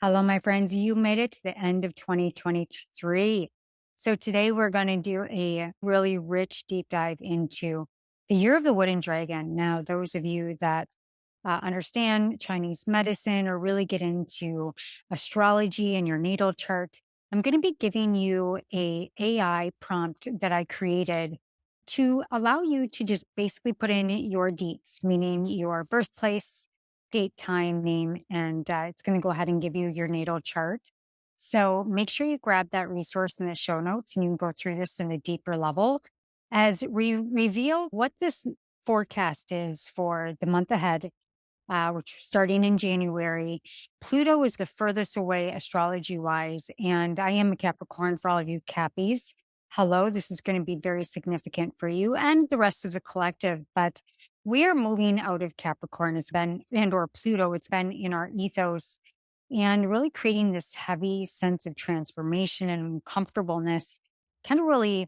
Hello, my friends. You made it to the end of 2023. So today we're going to do a really rich deep dive into the year of the wooden dragon. Now, those of you that understand Chinese medicine or really get into astrology and your natal chart, I'm going to be giving you a AI prompt that I created to allow you to just basically put in your deets, meaning your birthplace, date, time, name, and it's going to go ahead and give you your natal chart. So make sure you grab that resource in the show notes and you can go through this in a deeper level as we reveal what this forecast is for the month ahead, which is starting in January. Pluto is the furthest away astrology wise, and I am a Capricorn for all of you Cappies. Hello, this is going to be very significant for you and the rest of the collective, but we are moving out of Capricorn. It's been, and or Pluto, it's been in our ethos and really creating this heavy sense of transformation and uncomfortableness, kind of really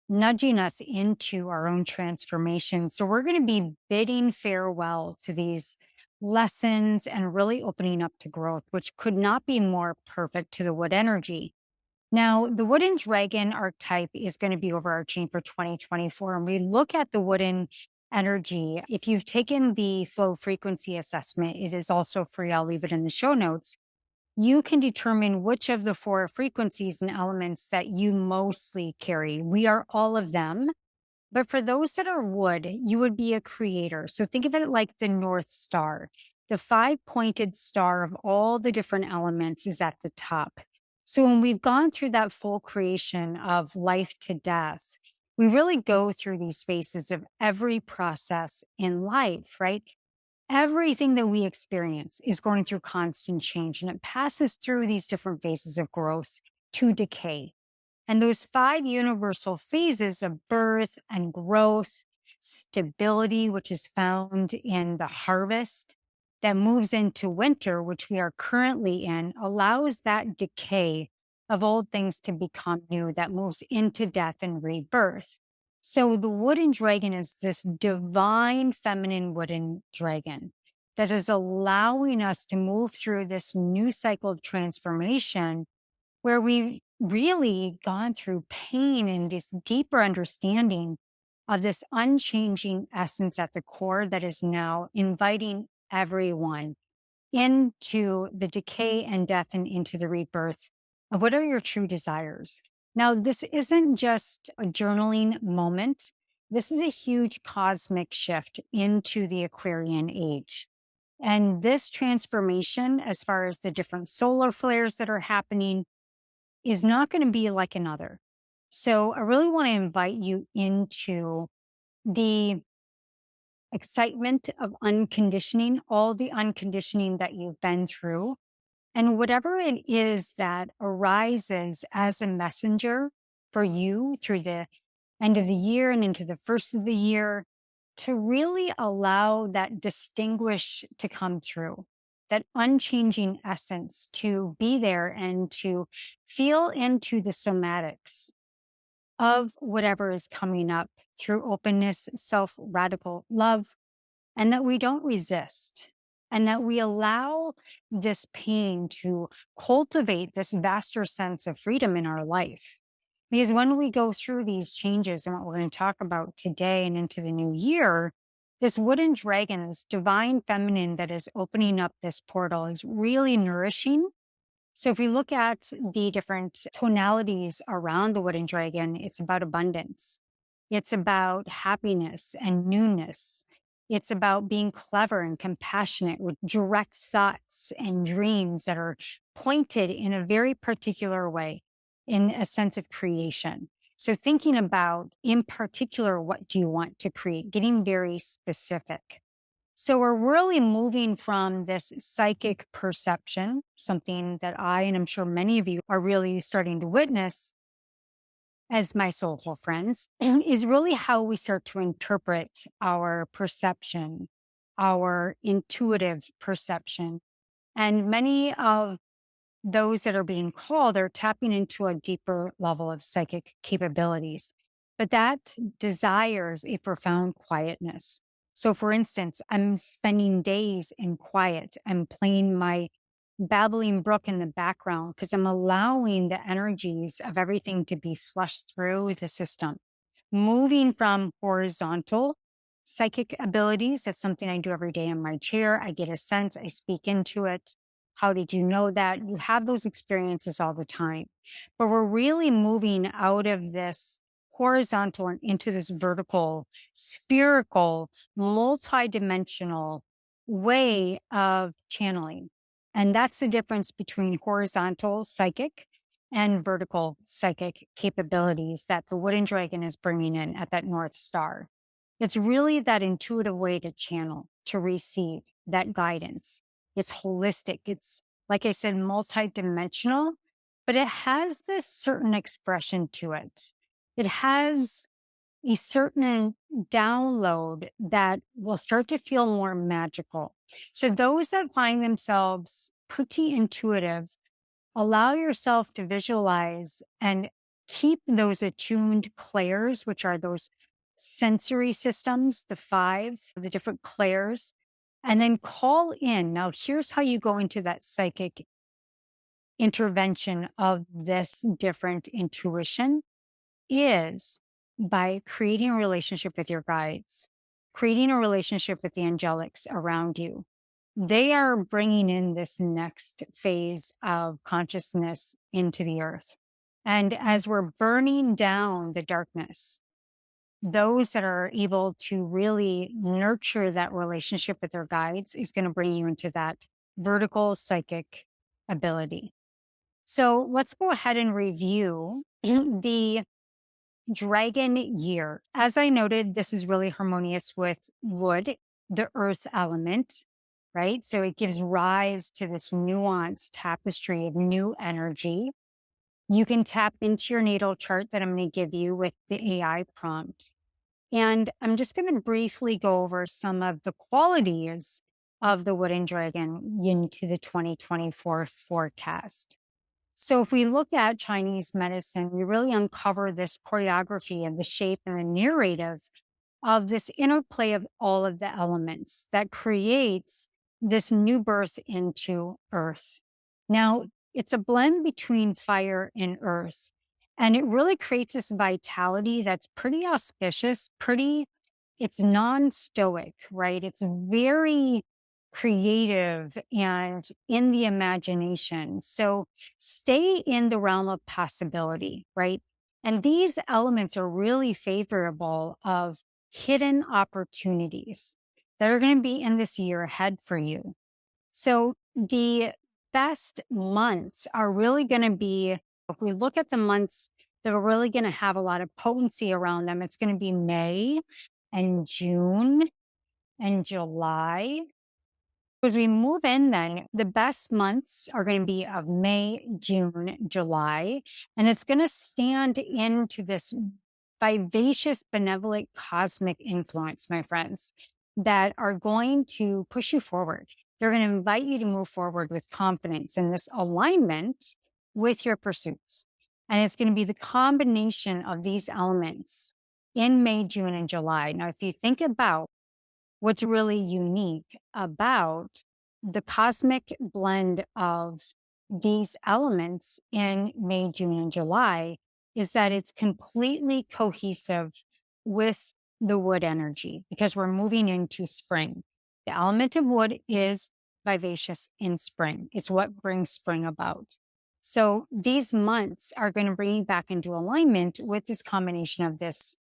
nudging us into our own transformation. So we're going to be bidding farewell to these lessons and really opening up to growth, which could not be more perfect to the wood energy. Now, the wooden dragon archetype is going to be overarching for 2024. And we look at the wooden energy. If you've taken the flow frequency assessment, it is also free. I'll leave it in the show notes. You can determine which of the four frequencies and elements that you mostly carry. We are all of them. But for those that are wood, you would be a creator. So think of it like the North Star. The five-pointed star of all the different elements is at the top. So when we've gone through that full creation of life to death, we really go through these phases of every process in life, right? Everything that we experience is going through constant change, and it passes through these different phases of growth to decay. And those five universal phases of birth and growth, stability, which is found in the harvest, that moves into winter, which we are currently in, allows that decay of old things to become new, that moves into death and rebirth. So the wooden dragon is this divine feminine wooden dragon that is allowing us to move through this new cycle of transformation where we've really gone through pain and this deeper understanding of this unchanging essence at the core that is now inviting everyone into the decay and death and into the rebirth of what are your true desires. Now, this isn't just a journaling moment. This is a huge cosmic shift into the Aquarian age. And this transformation, as far as the different solar flares that are happening, is not going to be like another. So I really want to invite you into the excitement of unconditioning, all the unconditioning that you've been through, and whatever it is that arises as a messenger for you through the end of the year and into the first of the year, to really allow that distinguish to come through, that unchanging essence to be there and to feel into the somatics of whatever is coming up through openness, self radical love, and that we don't resist. And that we allow this pain to cultivate this vaster sense of freedom in our life. Because when we go through these changes and what we're going to talk about today and into the new year, this wooden dragon, this divine feminine that is opening up this portal is really nourishing. So if we look at the different tonalities around the wooden dragon, it's about abundance. It's about happiness and newness. It's about being clever and compassionate with direct thoughts and dreams that are pointed in a very particular way, in a sense of creation. So thinking about, in particular, what do you want to create, getting very specific. So we're really moving from this psychic perception, something that I, and I'm sure many of you are really starting to witness as my soulful friends, is really how we start to interpret our perception, our intuitive perception. And many of those that are being called are tapping into a deeper level of psychic capabilities. But that desires a profound quietness. So, for instance, I'm spending days in quiet. I'm playing my babbling brook in the background because I'm allowing the energies of everything to be flushed through the system. Moving from horizontal psychic abilities, that's something I do every day in my chair. I get a sense, I speak into it. How did you know that? You have those experiences all the time. But we're really moving out of this horizontal and into this vertical, spherical, multidimensional way of channeling. And that's the difference between horizontal psychic and vertical psychic capabilities that the wooden dragon is bringing in at that North Star. It's really that intuitive way to channel, to receive that guidance. It's holistic. It's, like I said, multidimensional, but it has this certain expression to it. It has a certain download that will start to feel more magical. So those that find themselves pretty intuitive, allow yourself to visualize and keep those attuned clairs, which are those sensory systems, the five, the different clairs, and then call in. Now, here's how you go into that psychic intervention of this different intuition is by creating a relationship with your guides, creating a relationship with the angelics around you. They are bringing in this next phase of consciousness into the earth. And as we're burning down the darkness, those that are able to really nurture that relationship with their guides is going to bring you into that vertical psychic ability. So let's go ahead and review the dragon year. As I noted, this is really harmonious with wood, the earth element, right? So it gives rise to this nuanced tapestry of new energy. You can tap into your natal chart that I'm going to give you with the AI prompt. And I'm just going to briefly go over some of the qualities of the wooden dragon into the 2024 forecast. So if we look at Chinese medicine, we really uncover this choreography and the shape and the narrative of this interplay of all of the elements that creates this new birth into earth. Now, it's a blend between fire and earth, and it really creates this vitality that's pretty auspicious, it's non-stoic, right? It's very creative and in the imagination. So stay in the realm of possibility, right? And these elements are really favorable of hidden opportunities that are going to be in this year ahead for you. So the best months are really going to be, if we look at the months that are really going to have a lot of potency around them, it's going to be May and June and July. As we move in, then the best months are going to be of May, June, July, and it's going to stand into this vivacious, benevolent, cosmic influence, my friends, that are going to push you forward. They're going to invite you to move forward with confidence in this alignment with your pursuits. And it's going to be the combination of these elements in May, June, and July. Now, if you think about what's really unique about the cosmic blend of these elements in May, June, and July is that it's completely cohesive with the wood energy because we're moving into spring. The element of wood is vivacious in spring. It's what brings spring about. So these months are going to bring you back into alignment with this combination of this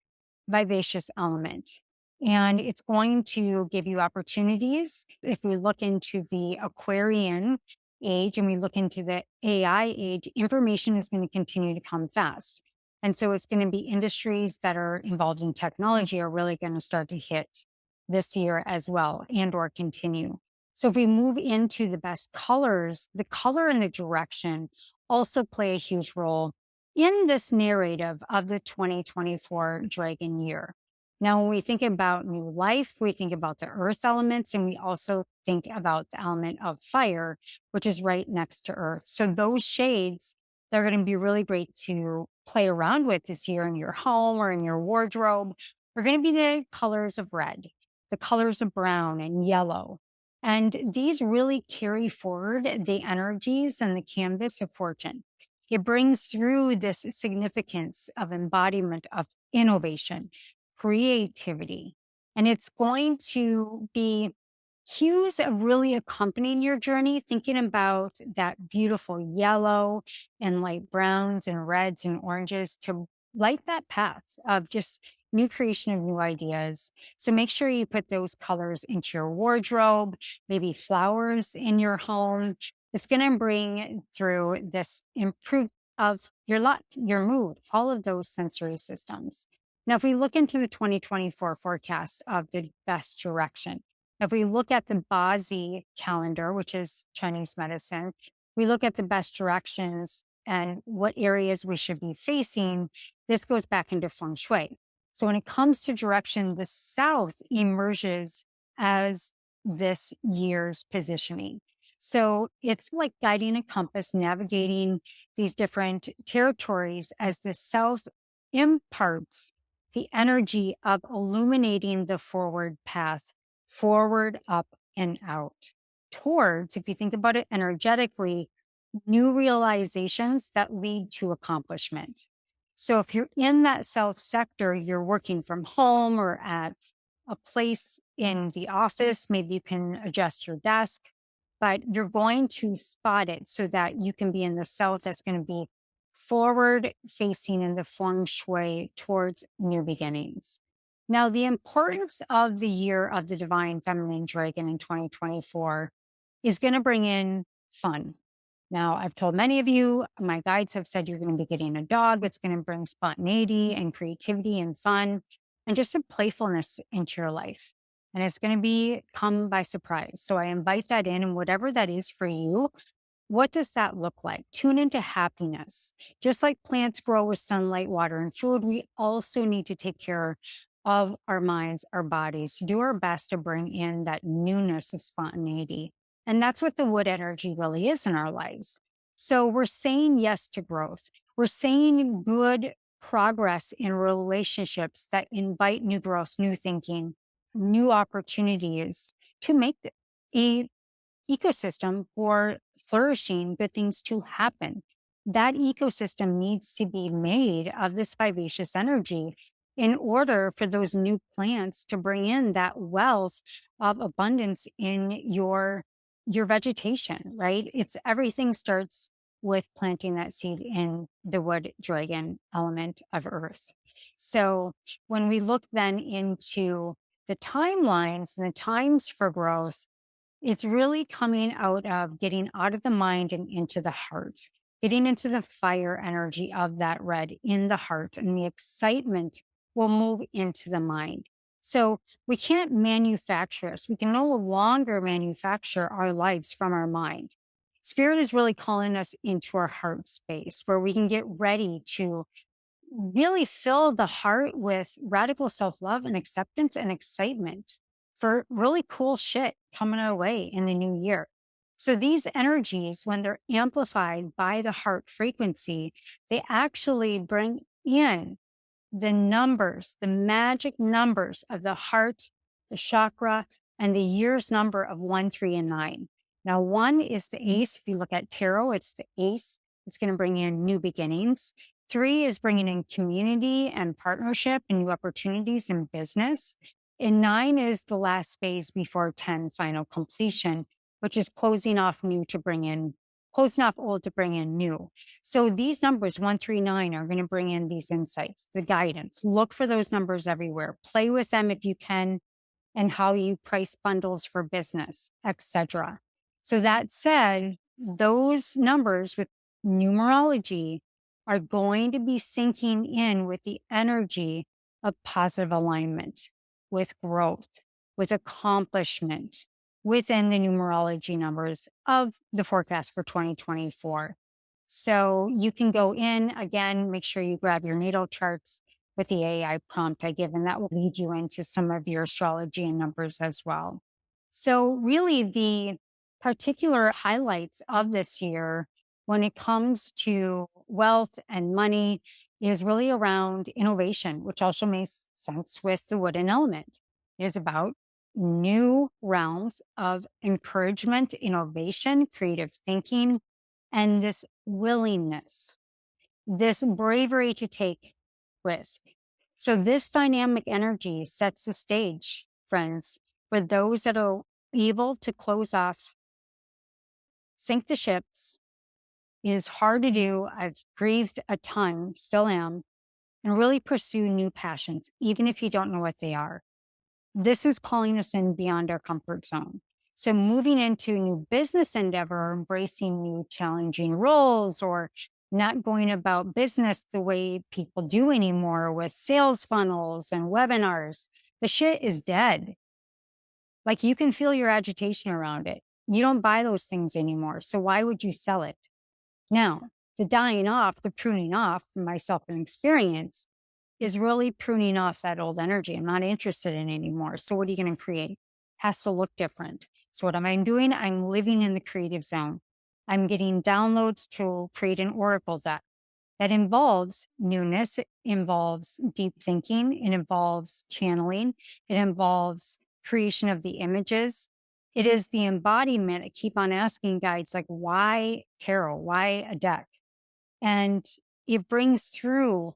vivacious element. And it's going to give you opportunities. If we look into the Aquarian age and we look into the AI age, information is going to continue to come fast. And so it's going to be industries that are involved in technology are really going to start to hit this year as well and or continue. So if we move into the best colors, the color and the direction also play a huge role in this narrative of the 2024 Dragon year. Now, when we think about new life, we think about the earth elements, and we also think about the element of fire, which is right next to earth. So those shades, they're going to be really great to play around with this year in your home or in your wardrobe. Are going to be the colors of red, the colors of brown and yellow. And these really carry forward the energies and the canvas of fortune. It brings through this significance of embodiment of innovation, creativity, and it's going to be hues of really accompanying your journey, thinking about that beautiful yellow and light browns and reds and oranges to light that path of just new creation of new ideas. So make sure you put those colors into your wardrobe, maybe flowers in your home. It's going to bring through this improve of your luck, your mood, all of those sensory systems. Now, if we look into the 2024 forecast of the best direction, if we look at the Bazi calendar, which is Chinese medicine, we look at the best directions and what areas we should be facing. This goes back into feng shui. So when it comes to direction, the south emerges as this year's positioning. So it's like guiding a compass, navigating these different territories as the south imparts the energy of illuminating the forward path, forward, up, and out towards, if you think about it energetically, new realizations that lead to accomplishment. So if you're in that south sector, you're working from home or at a place in the office, maybe you can adjust your desk, but you're going to spot it so that you can be in the south that's going to be forward facing in the feng shui towards new beginnings. Now, the importance of the year of the divine feminine dragon in 2024 is going to bring in fun. Now, I've told many of you, my guides have said you're going to be getting a dog that's going to bring spontaneity and creativity and fun and just a playfulness into your life. And it's going to be come by surprise. So I invite that in, and whatever that is for you, what does that look like? Tune into happiness. Just like plants grow with sunlight, water, and food, we also need to take care of our minds, our bodies, to do our best to bring in that newness of spontaneity. And that's what the wood energy really is in our lives. So we're saying yes to growth. We're saying good progress in relationships that invite new growth, new thinking, new opportunities to make a ecosystem for flourishing, good things to happen. That ecosystem needs to be made of this vivacious energy in order for those new plants to bring in that wealth of abundance in your vegetation, right? It's everything starts with planting that seed in the wood dragon element of earth. So when we look then into the timelines and the times for growth, it's really coming out of getting out of the mind and into the heart, getting into the fire energy of that red in the heart, and the excitement will move into the mind. So we can't manufacture us. We can no longer manufacture our lives from our mind. Spirit is really calling us into our heart space where we can get ready to really fill the heart with radical self love and acceptance and excitement for really cool shit coming our way in the new year. So, these energies, when they're amplified by the heart frequency, they actually bring in the numbers, the magic numbers of the heart, the chakra, and the year's number of 1, 3, and 9. Now, 1 is the ace. If you look at tarot, it's the ace. It's going to bring in new beginnings. 3 is bringing in community and partnership and new opportunities in business. And 9 is the last phase before 10, final completion, which is closing off closing off old to bring in new. So these numbers, 1, 3, 9, are going to bring in these insights, the guidance. Look for those numbers everywhere. Play with them if you can, and how you price bundles for business, etc. So that said, those numbers with numerology are going to be sinking in with the energy of positive alignment, with growth, with accomplishment within the numerology numbers of the forecast for 2024. So you can go in again, make sure you grab your natal charts with the AI prompt I give, and that will lead you into some of your astrology and numbers as well. So really the particular highlights of this year when it comes to wealth and money is really around innovation, which also makes sense with the wooden element. It is about new realms of encouragement, innovation, creative thinking, and this willingness, this bravery to take risk. So, this dynamic energy sets the stage, friends, for those that are able to close off, sink the ships. It is hard to do. I've grieved a ton, still am, and really pursue new passions, even if you don't know what they are. This is calling us in beyond our comfort zone. So, moving into a new business endeavor, embracing new challenging roles, or not going about business the way people do anymore with sales funnels and webinars, the shit is dead. Like, you can feel your agitation around it. You don't buy those things anymore. So, why would you sell it? Now, the dying off, the pruning off, from myself and experience, is really pruning off that old energy. I'm not interested in anymore. So what are you going to create? Has to look different. So what am I doing? I'm living in the creative zone. I'm getting downloads to create an oracle deck that involves newness. It involves deep thinking. It involves channeling. It involves creation of the images. It is the embodiment. I keep on asking guides like, why tarot? Why a deck? And it brings through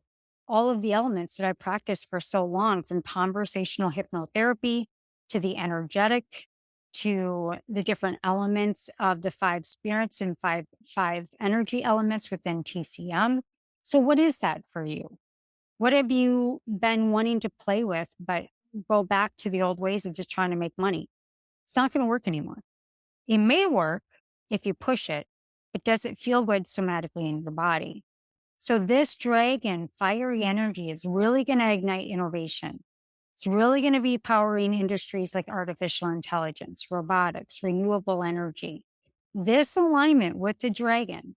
all of the elements that I practiced for so long, from conversational hypnotherapy to the energetic to the different elements of the five spirits and five energy elements within TCM. So what is that for you? What have you been wanting to play with, but go back to the old ways of just trying to make money? It's not going to work anymore. It may work if you push it, but does it feel good somatically in your body? So this dragon fiery energy is really going to ignite innovation. It's really going to be powering industries like artificial intelligence, robotics, renewable energy. This alignment with the dragon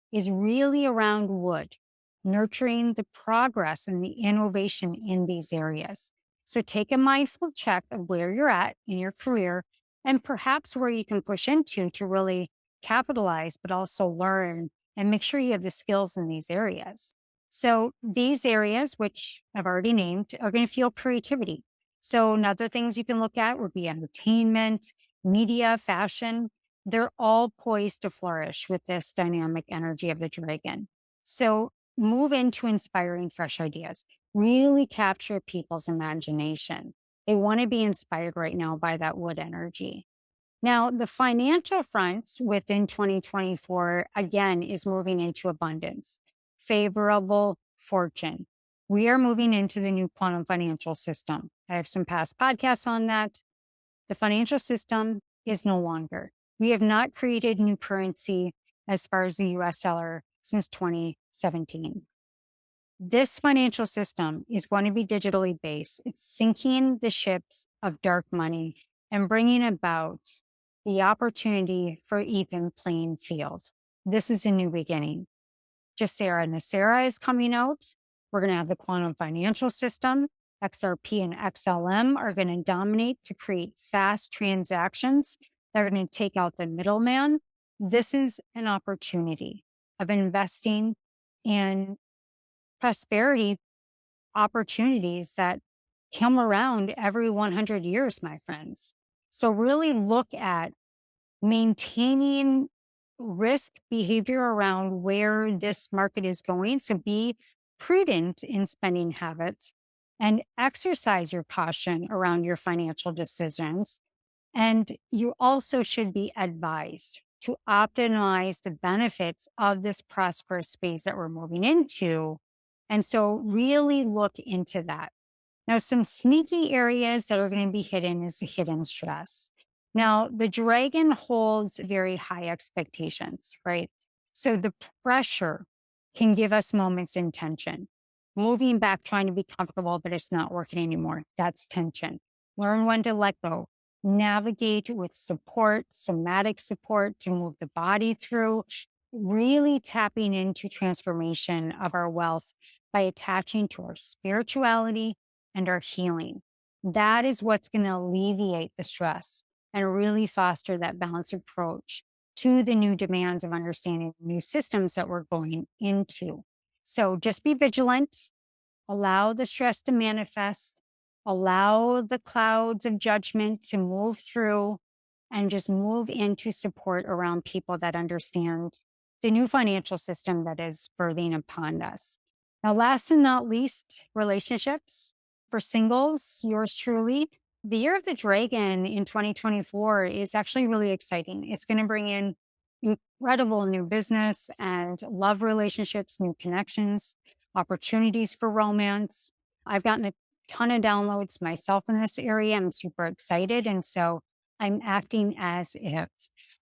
is really around wood, nurturing the progress and the innovation in these areas. So take a mindful check of where you're at in your career and perhaps where you can push into to really capitalize, but also learn and make sure you have the skills in these areas. So these areas, which I've already named, are going to feel creativity. So another things you can look at would be entertainment, media, fashion. They're all poised to flourish with this dynamic energy of the dragon. So move into inspiring fresh ideas, really capture people's imagination. They want to be inspired right now by that wood energy. Now, the financial fronts within 2024, again, is moving into abundance, favorable fortune. We are moving into the new quantum financial system. I have some past podcasts on that. The financial system is no longer. We have not created new currency as far as the US dollar since 2017. This financial system is going to be digitally based. It's sinking the ships of dark money and bringing about the opportunity for even playing field. This is a new beginning. Jacera Nacera is coming out. We're going to have the quantum financial system. XRP and XLM are going to dominate to create fast transactions. They're going to take out the middleman. This is an opportunity of investing in prosperity opportunities that come around every 100 years, my friends. So really look at maintaining risk behavior around where this market is going. So be prudent in spending habits and exercise your caution around your financial decisions. And you also should be advised to optimize the benefits of this prosperous space that we're moving into. And so really look into that. Now, some sneaky areas that are going to be hidden is the hidden stress. Now, the dragon holds very high expectations, right? So the pressure can give us moments in tension. Moving back, trying to be comfortable, but it's not working anymore. That's tension. Learn when to let go. Navigate with support, somatic support to move the body through, really tapping into transformation of our wealth by attaching to our spirituality and our healing. That is what's going to alleviate the stress and really foster that balanced approach to the new demands of understanding new systems that we're going into. So just be vigilant, allow the stress to manifest, allow the clouds of judgment to move through and just move into support around people that understand the new financial system that is birthing upon us. Now, last and not least, relationships. For singles, yours truly, the year of the dragon in 2024 is actually really exciting. It's going to bring in incredible new business and love relationships, new connections, opportunities for romance. I've gotten a ton of downloads myself in this area. I'm super excited. And so I'm acting as if.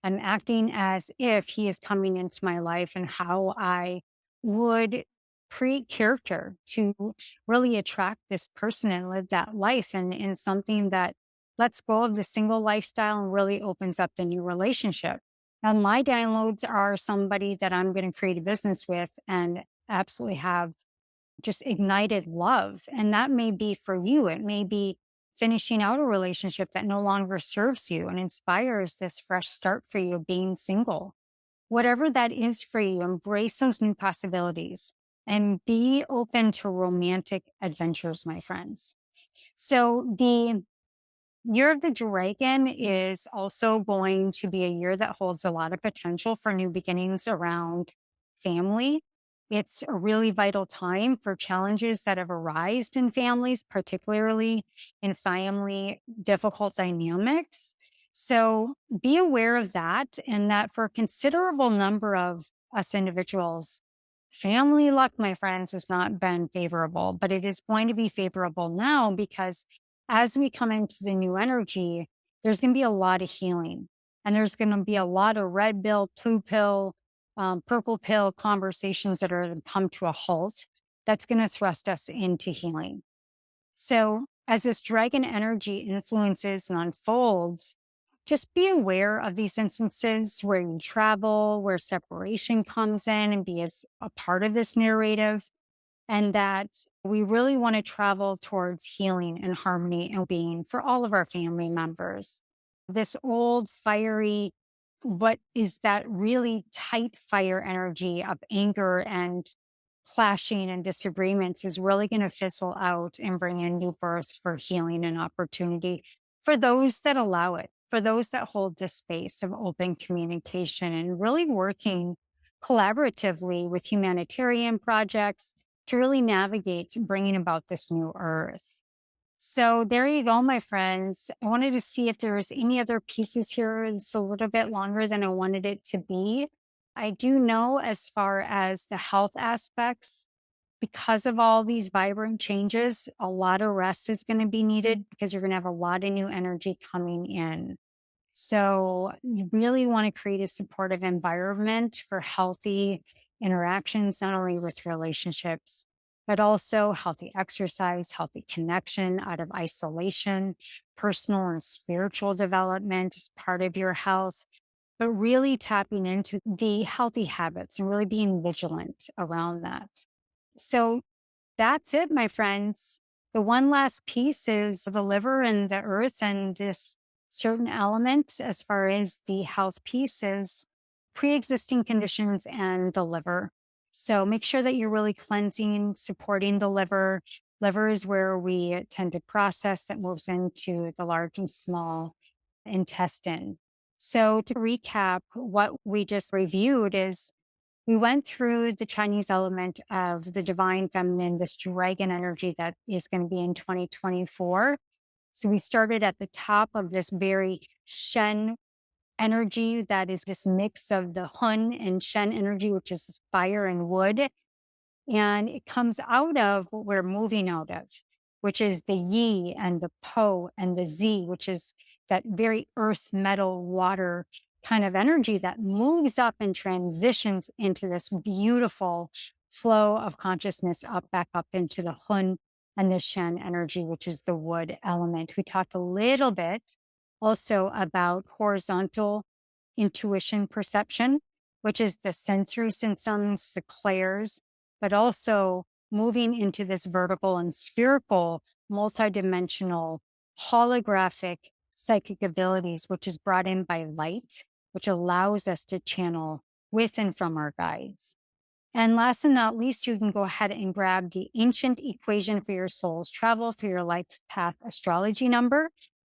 I'm acting as if he is coming into my life and how I would create character to really attract this person and live that life and in something that lets go of the single lifestyle and really opens up the new relationship. Now, my downloads are somebody that I'm going to create a business with and absolutely have just ignited love. And that may be for you. It may be finishing out a relationship that no longer serves you and inspires this fresh start for you of being single. Whatever that is for you, embrace those new possibilities and be open to romantic adventures, my friends. So the Year of the Dragon is also going to be a year that holds a lot of potential for new beginnings around family. It's a really vital time for challenges that have arisen in families, particularly in family difficult dynamics. So be aware of that, and that for a considerable number of us individuals, family luck, my friends, has not been favorable, but it is going to be favorable now because as we come into the new energy, there's going to be a lot of healing. And there's going to be a lot of red pill, blue pill, purple pill conversations that are going to come to a halt. That's going to thrust us into healing. So, as this dragon energy influences and unfolds, just be aware of these instances where you travel, where separation comes in and be as a part of this narrative, and that we really want to travel towards healing and harmony and being for all of our family members. This old fiery, what is that really tight fire energy of anger and clashing and disagreements is really going to fizzle out and bring in new birth for healing and opportunity for those that allow it, for those that hold this space of open communication and really working collaboratively with humanitarian projects to really navigate bringing about this new earth. So there you go, my friends. I wanted to see if there was any other pieces here. It's a little bit longer than I wanted it to be. I do know as far as the health aspects, because of all these vibrant changes, a lot of rest is going to be needed because you're going to have a lot of new energy coming in. So you really want to create a supportive environment for healthy interactions, not only with relationships, but also healthy exercise, healthy connection out of isolation, personal and spiritual development is part of your health, but really tapping into the healthy habits and really being vigilant around that. So that's it, my friends. The one last piece is the liver and the earth and this certain element as far as the health piece is pre-existing conditions and the liver. So make sure that you're really cleansing, supporting the liver. Liver is where we tend to process that moves into the large and small intestine. So to recap, what we just reviewed is we went through the Chinese element of the divine feminine, this dragon energy that is going to be in 2024. So we started at the top of this very Shen energy that is this mix of the Hun and Shen energy, which is fire and wood. And it comes out of what we're moving out of, which is the Yi and the Po and the Z, which is that very earth, metal, water kind of energy that moves up and transitions into this beautiful flow of consciousness back up into the Hun and the Shen energy, which is the wood element. We talked a little bit also about horizontal intuition perception, which is the sensory systems, the clairs, but also moving into this vertical and spherical, multidimensional, holographic psychic abilities, which is brought in by light, which allows us to channel with and from our guides. And last and not least, you can go ahead and grab the ancient equation for your soul's travel through your life path astrology number.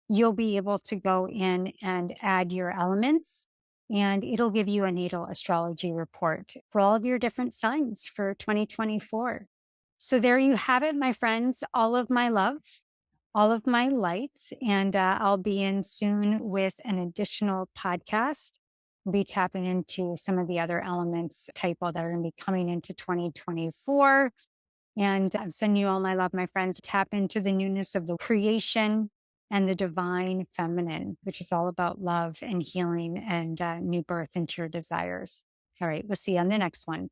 You'll be able to go in and add your elements, and it'll give you a natal astrology report for all of your different signs for 2024. So there you have it, my friends. All of my love, all of my light, and I'll be in soon with an additional podcast. We'll be tapping into some of the other elements typo that are going to be coming into 2024. And I'm sending you all my love, my friends. Tap into the newness of the creation and the divine feminine, which is all about love and healing and new birth into your desires. All right, we'll see you on the next one.